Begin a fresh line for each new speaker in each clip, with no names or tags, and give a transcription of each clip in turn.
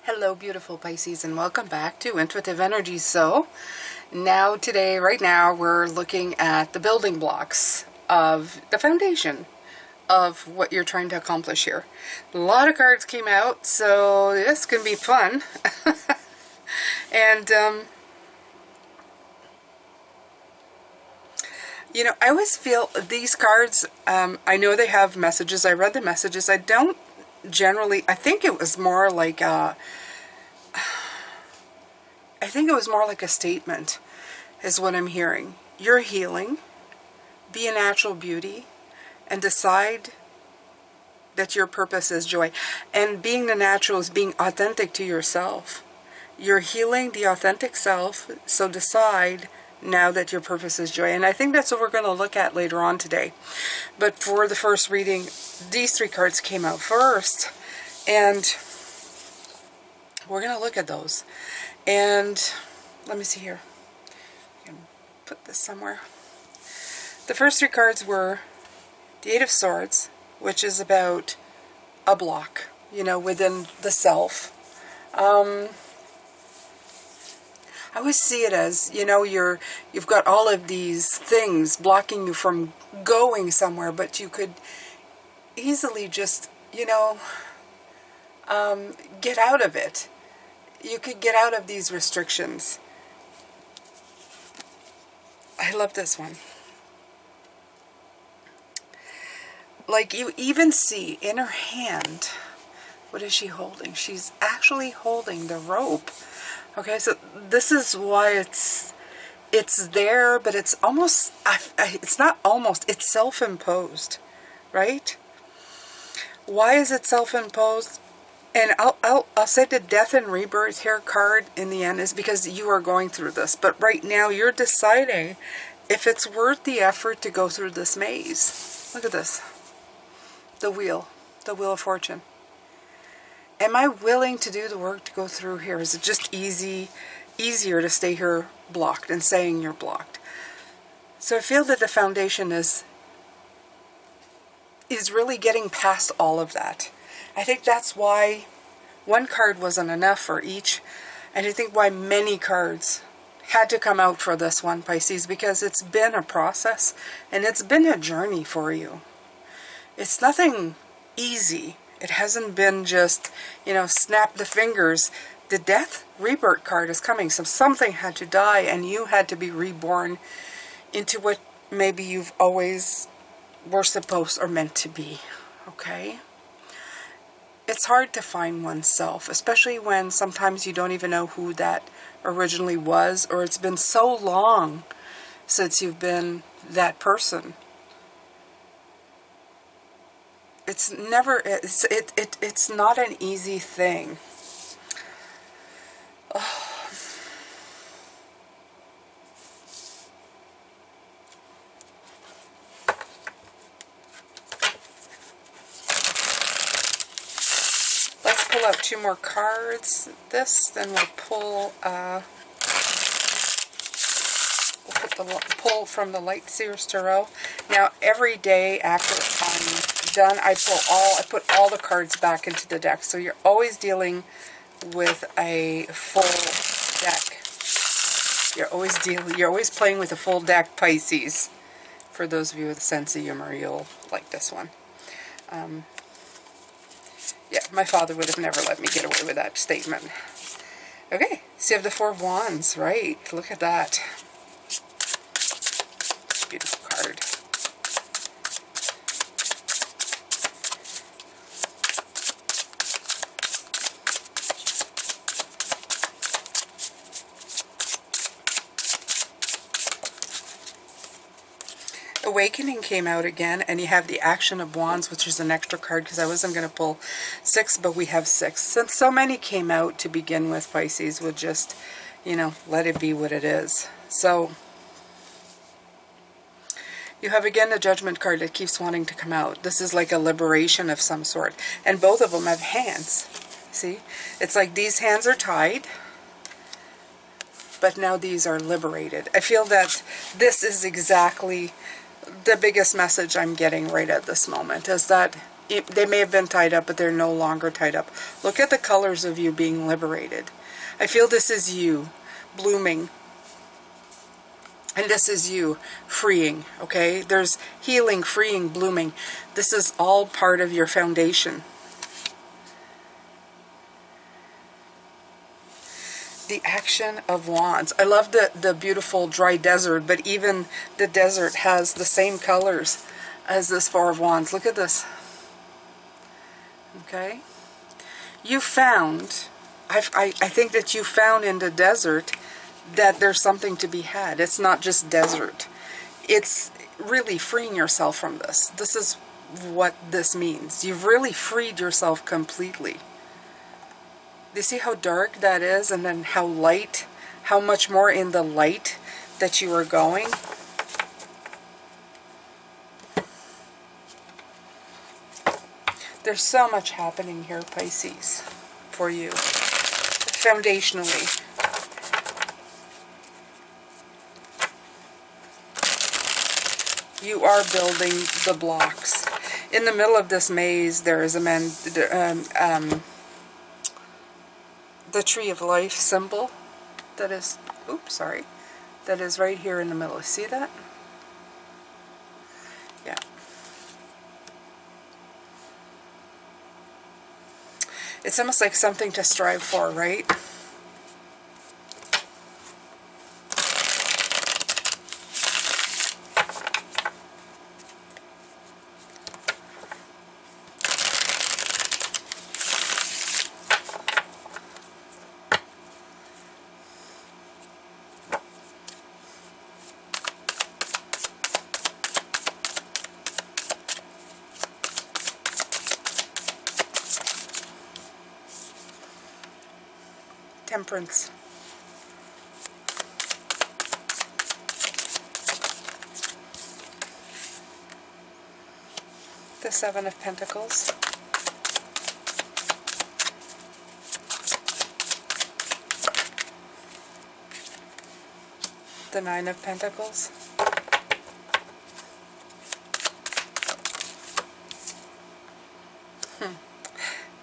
Hello beautiful Pisces, and welcome back to Intuitive Energy. So now today, right now, we're looking at the building blocks of the foundation of what you're trying to accomplish here. A lot of cards came out, so this can be fun. And you know, I always feel these cards, I know they have messages. I read the messages. I don't generally, I think it was more like a statement is what I'm hearing. You're healing, be a natural beauty, and decide that your purpose is joy. And being the natural is being authentic to yourself. You're healing the authentic self, so decide now that your purpose is joy. And I think that's what we're going to look at later on today. But for the first reading, these three cards came out first, and we're going to look at those. And let me see here. I can put this somewhere. The first three cards were the Eight of Swords, which is about a block, you know, within the self. I always see it as, you know, you've got all of these things blocking you from going somewhere, but you could easily just, you know, get out of it. You could get out of these restrictions. I love this one. Like, you even see in her hand, what is she holding? She's actually holding the rope. Okay, so this is why it's there, but it's almost, it's not almost, it's self-imposed, right? Why is it self-imposed? And I'll say the Death and Rebirth here card in the end is because you are going through this. But right now you're deciding if it's worth the effort to go through this maze. Look at this. The wheel of fortune. Am I willing to do the work to go through here? Is it just easier to stay here blocked and saying you're blocked? So I feel that the foundation is really getting past all of that. I think that's why one card wasn't enough for each. And I think why many cards had to come out for this one, Pisces, because it's been a process and it's been a journey for you. It's nothing easy. It hasn't been just, you know, snap the fingers. The Death Rebirth card is coming. So something had to die and you had to be reborn into what maybe you've always were supposed or meant to be. Okay? It's hard to find oneself, especially when sometimes you don't even know who that originally was, or it's been so long since you've been that person. It's never, it's not an easy thing. Oh. Let's pull out two more cards. Then we'll pull, pull from the Light Seers Tarot. Now, every day after I'm done, I put all the cards back into the deck. So you're always dealing with a full deck. You're always playing with a full deck, Pisces. For those of you with a sense of humor, you'll like this one. Yeah, my father would have never let me get away with that statement. Okay, so you have the Four of Wands, right? Look at that. Beautiful card. Awakening came out again, and you have the Action of Wands, which is an extra card because I wasn't going to pull 6, but we have 6. Since so many came out to begin with, Pisces, we'll just, you know, let it be what it is. So you have again a Judgment card that keeps wanting to come out. This is like a liberation of some sort, and both of them have hands. See, it's like these hands are tied, but now these are liberated. I feel that this is exactly the biggest message I'm getting right at this moment, is that they may have been tied up, but they're no longer tied up. Look at the colors of you being liberated. I feel this is you blooming. And this is you freeing, okay? There's healing, freeing, blooming. This is all part of your foundation. The action of wands. I love the beautiful dry desert, but even the desert has the same colors as this Four of Wands. Look at this. Okay? You found, I think that you found in the desert that there's something to be had. It's not just desert. It's really freeing yourself from this. This is what this means. You've really freed yourself completely. Do you see how dark that is, and then how light, how much more in the light that you are going? There's so much happening here, Pisces, for you, foundationally. You are building the blocks. In the middle of this maze, there is a man, the tree of life symbol that is, oops, sorry, that is right here in the middle. See that? Yeah. It's almost like something to strive for, right? Temperance. The Seven of Pentacles. The Nine of Pentacles.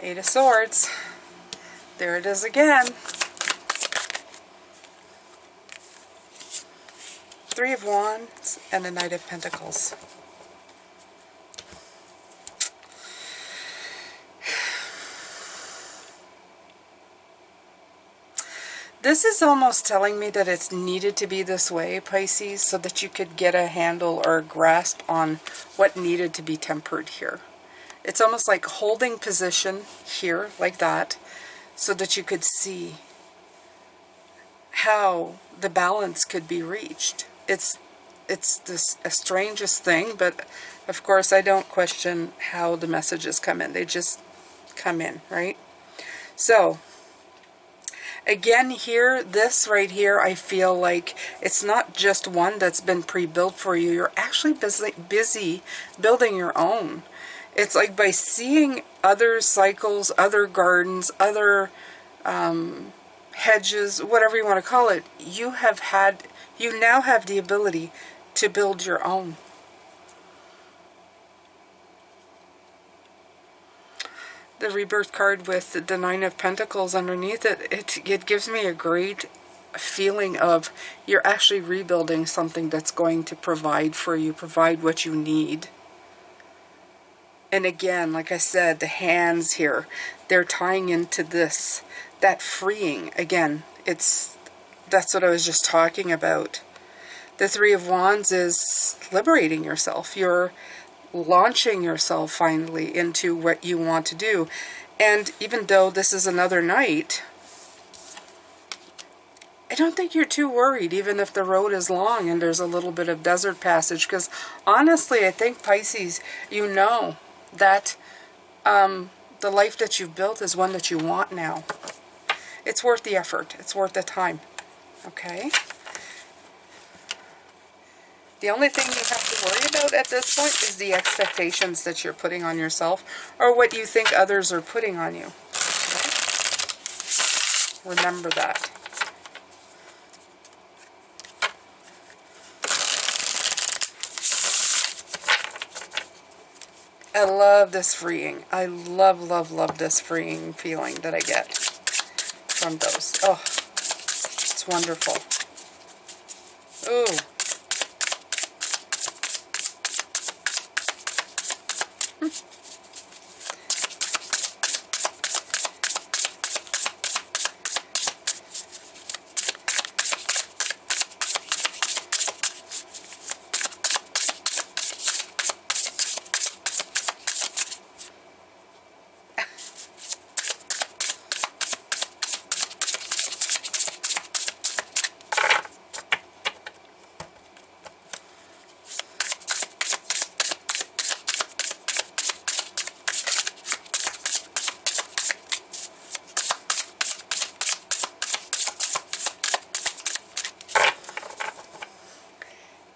Eight of Swords. There it is again. Three of Wands and the Knight of Pentacles. This is almost telling me that it's needed to be this way, Pisces, so that you could get a handle or a grasp on what needed to be tempered here. It's almost like holding position here, like that, so that you could see how the balance could be reached. It's this strangest thing, but of course I don't question how the messages come in. They just come in, right? So again here, this right here, I feel like it's not just one that's been pre-built for you. You're actually busy building your own. It's like by seeing other cycles, other gardens, other hedges, whatever you want to call it, you now have the ability to build your own. The Rebirth card with the Nine of Pentacles underneath it, it gives me a great feeling of you're actually rebuilding something that's going to provide for you, provide what you need. And again, like I said, the hands here, they're tying into this, that freeing. Again, that's what I was just talking about. The Three of Wands is liberating yourself. You're launching yourself finally into what you want to do. And even though this is another night, I don't think you're too worried, even if the road is long and there's a little bit of desert passage. Because honestly, I think, Pisces, you know that the life that you've built is one that you want now. It's worth the effort. It's worth the time. Okay? The only thing you have to worry about at this point is the expectations that you're putting on yourself or what you think others are putting on you. Okay? Remember that. I love this freeing. I love, love, love this freeing feeling that I get from those. Oh, it's wonderful. Ooh.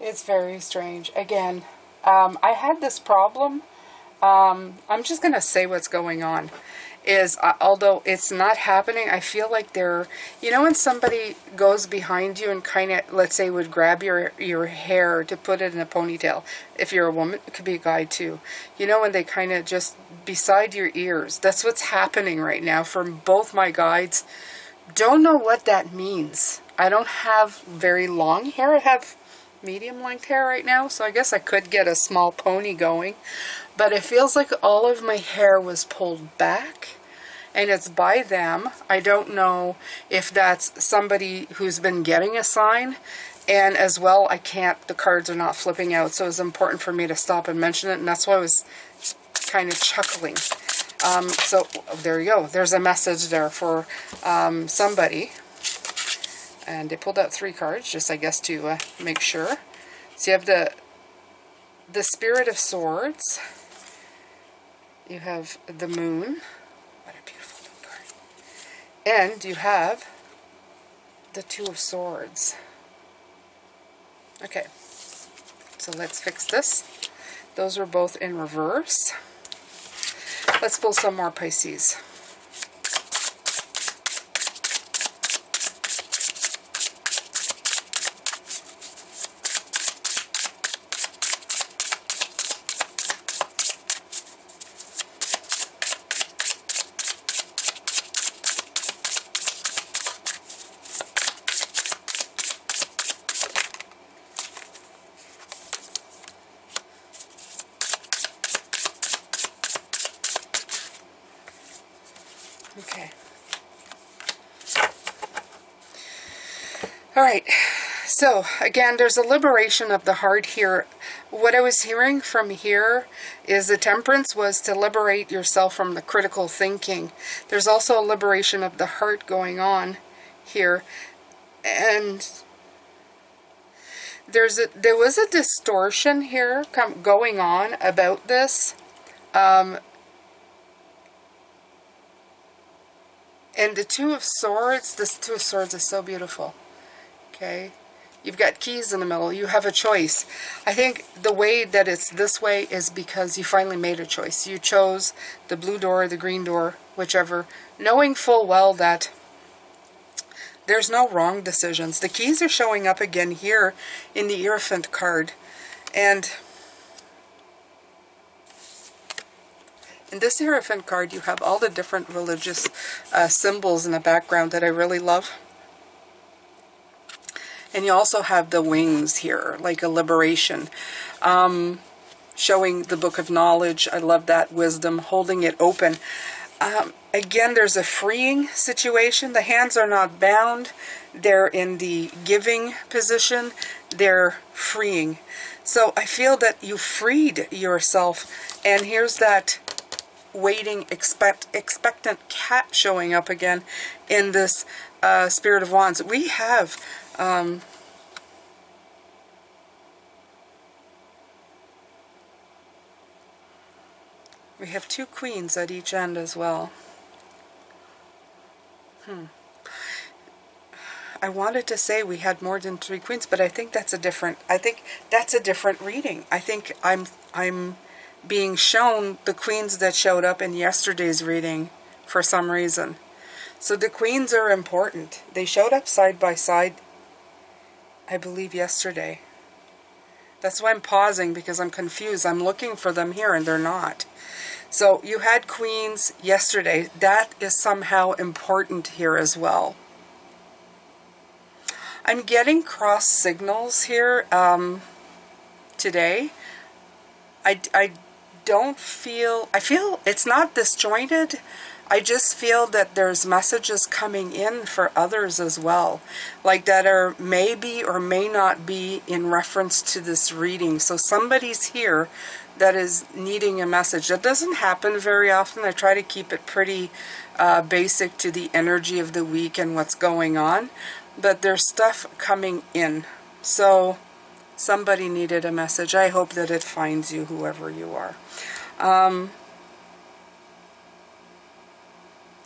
It's very strange. Again, I had this problem. I'm just going to say what's going on. Is although it's not happening, I feel like they're, you know, when somebody goes behind you and kind of, let's say, would grab your hair to put it in a ponytail. If you're a woman, it could be a guy too. You know, when they kind of just beside your ears. That's what's happening right now from both my guides. Don't know what that means. I don't have very long hair. I have medium length hair right now, so I guess I could get a small pony going, but it feels like all of my hair was pulled back, and it's by them. I don't know if that's somebody who's been getting a sign, and as well, the cards are not flipping out, so it's important for me to stop and mention it, and that's why I was kind of chuckling. So there you go. There's a message there for somebody. And they pulled out 3 cards, just I guess to make sure. So you have the Spirit of Swords. You have the Moon. What a beautiful moon card. And you have the 2 of Swords. Okay, so let's fix this. Those were both in reverse. Let's pull some more Pisces. Okay. All right. So, again, there's a liberation of the heart here. What I was hearing from here is the Temperance was to liberate yourself from the critical thinking. There's also a liberation of the heart going on here. And there was a distortion here going on about this. And the 2 of Swords, this 2 of Swords is so beautiful. Okay? You've got keys in the middle. You have a choice. I think the way that it's this way is because you finally made a choice. You chose the blue door, the green door, whichever, knowing full well that there's no wrong decisions. The keys are showing up again here in the Hierophant card. And in this Hierophant card, you have all the different religious symbols in the background that I really love. And you also have the wings here, like a liberation, showing the book of knowledge. I love that. Wisdom, holding it open. Again, there's a freeing situation. The hands are not bound. They're in the giving position. They're freeing. So I feel that you freed yourself. And here's that waiting, expectant cat showing up again in this Spirit of Wands. We have we have 2 queens at each end as well. I wanted to say we had more than 3 queens, but I think that's a different. I think that's a different reading. I think I'm being shown the queens that showed up in yesterday's reading for some reason. So the queens are important. They showed up side by side, I believe, yesterday. That's why I'm pausing, because I'm confused. I'm looking for them here and they're not. So you had Queens yesterday. That is somehow important here as well. I'm getting cross signals here today. I don't feel, I feel it's not disjointed. I just feel that there's messages coming in for others as well, like that are maybe or may not be in reference to this reading. So somebody's here that is needing a message. That doesn't happen very often. I try to keep it pretty basic to the energy of the week and what's going on, but there's stuff coming in. So somebody needed a message. I hope that it finds you, whoever you are.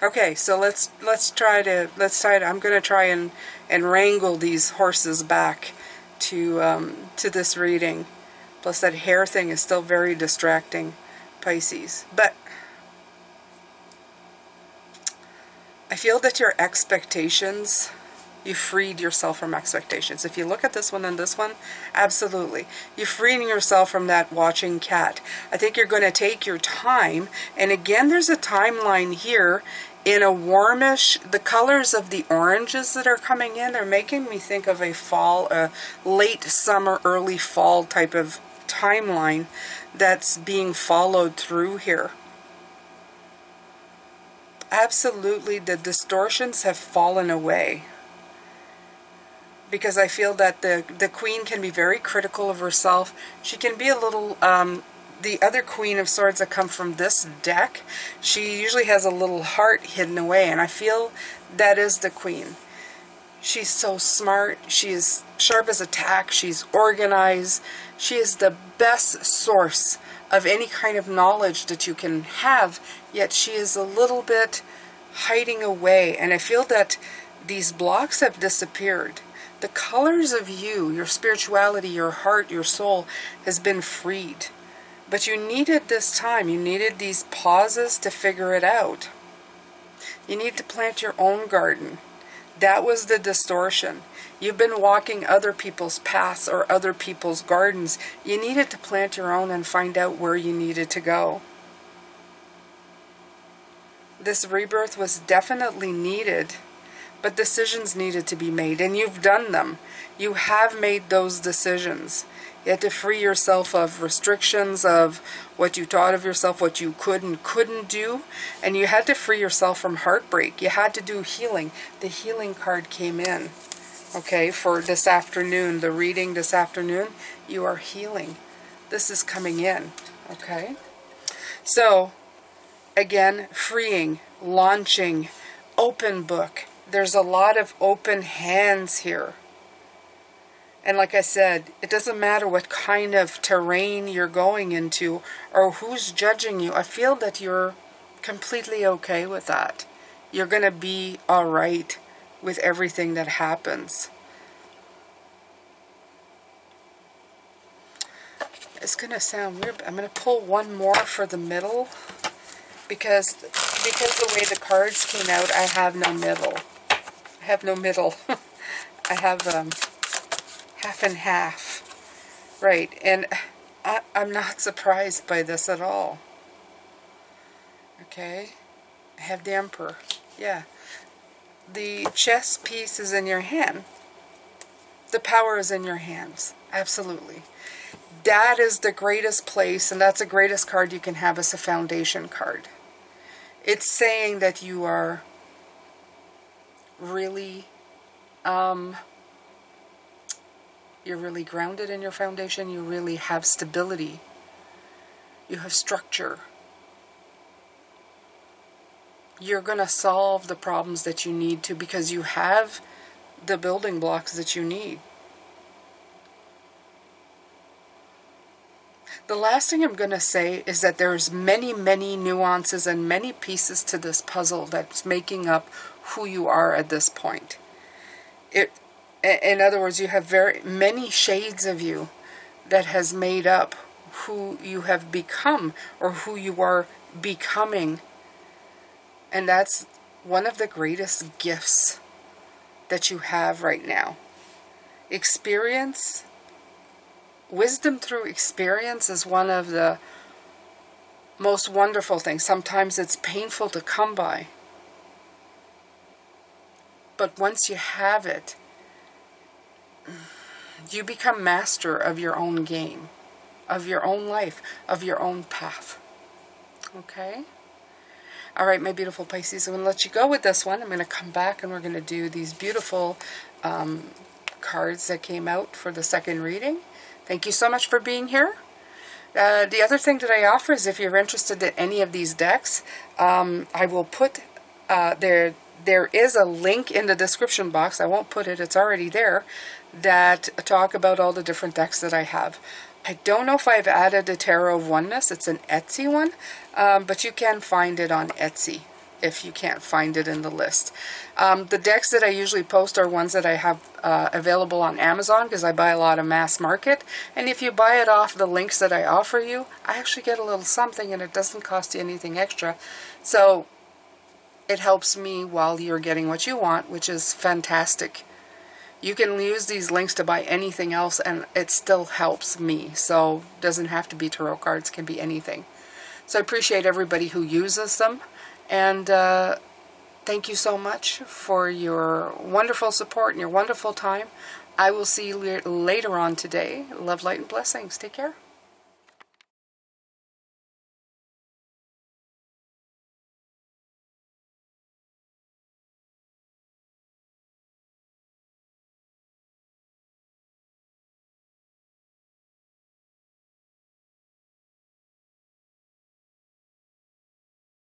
Okay, so let's try to I'm going to try and wrangle these horses back to this reading. Plus that hair thing is still very distracting, Pisces. But I feel that your expectations, you freed yourself from expectations. If you look at this one and this one, absolutely. You're freeing yourself from that watching cat. I think you're going to take your time. And again, there's a timeline here in a warmish, the colors of the oranges that are coming in, they're making me think of a fall, a late summer, early fall type of timeline that's being followed through here. Absolutely, the distortions have fallen away. Because I feel that the Queen can be very critical of herself. She can be a little, the other Queen of Swords that come from this deck, she usually has a little heart hidden away, and I feel that is the Queen. She's so smart, she is sharp as a tack, she's organized, she is the best source of any kind of knowledge that you can have, yet she is a little bit hiding away, and I feel that these blocks have disappeared. The colors of you, your spirituality, your heart, your soul has been freed. But you needed this time. You needed these pauses to figure it out. You need to plant your own garden. That was the distortion. You've been walking other people's paths or other people's gardens. You needed to plant your own and find out where you needed to go. This rebirth was definitely needed. But decisions needed to be made, and you've done them. You have made those decisions. You had to free yourself of restrictions of what you thought of yourself, what you could and couldn't do, and you had to free yourself from heartbreak. You had to do healing. The healing card came in, okay, for this afternoon, the reading this afternoon. You are healing. This is coming in, okay? So, again, freeing, launching, open book. There's a lot of open hands here. And like I said, it doesn't matter what kind of terrain you're going into or who's judging you. I feel that you're completely okay with that. You're going to be all right with everything that happens. It's going to sound weird, but I'm going to pull one more for the middle because the way the cards came out, I have no middle. I have no middle. I have half and half. Right, and I'm not surprised by this at all. Okay, I have the Emperor. Yeah. The chess piece is in your hand. The power is in your hands. Absolutely. That is the greatest place, and that's the greatest card you can have as a foundation card. It's saying that you are really, you're really grounded in your foundation. You really have stability. You have structure. You're going to solve the problems that you need to because you have the building blocks that you need. The last thing I'm going to say is that there's many, many nuances and many pieces to this puzzle that's making up who you are at this point. In other words, you have very many shades of you that has made up who you have become or who you are becoming. And that's one of the greatest gifts that you have right now. Experience wisdom through experience is one of the most wonderful things. Sometimes it's painful to come by. But once you have it, you become master of your own game, of your own life, of your own path. Okay? All right, my beautiful Pisces, I'm going to let you go with this one. I'm going to come back and we're going to do these beautiful cards that came out for the second reading. Thank you so much for being here. The other thing that I offer is if you're interested in any of these decks, I will put there is a link in the description box. I won't put it, it's already there, that talk about all the different decks that I have. I don't know if I've added a Tarot of Oneness. It's an Etsy one, but you can find it on Etsy if you can't find it in the list. The decks that I usually post are ones that I have available on Amazon because I buy a lot of mass market. And if you buy it off the links that I offer you, I actually get a little something and it doesn't cost you anything extra. So it helps me while you're getting what you want, which is fantastic. You can use these links to buy anything else and it still helps me. So it doesn't have to be tarot cards, it can be anything. So I appreciate everybody who uses them. And thank you so much for your wonderful support and your wonderful time. I will see you later on today. Love, light, and blessings. Take care.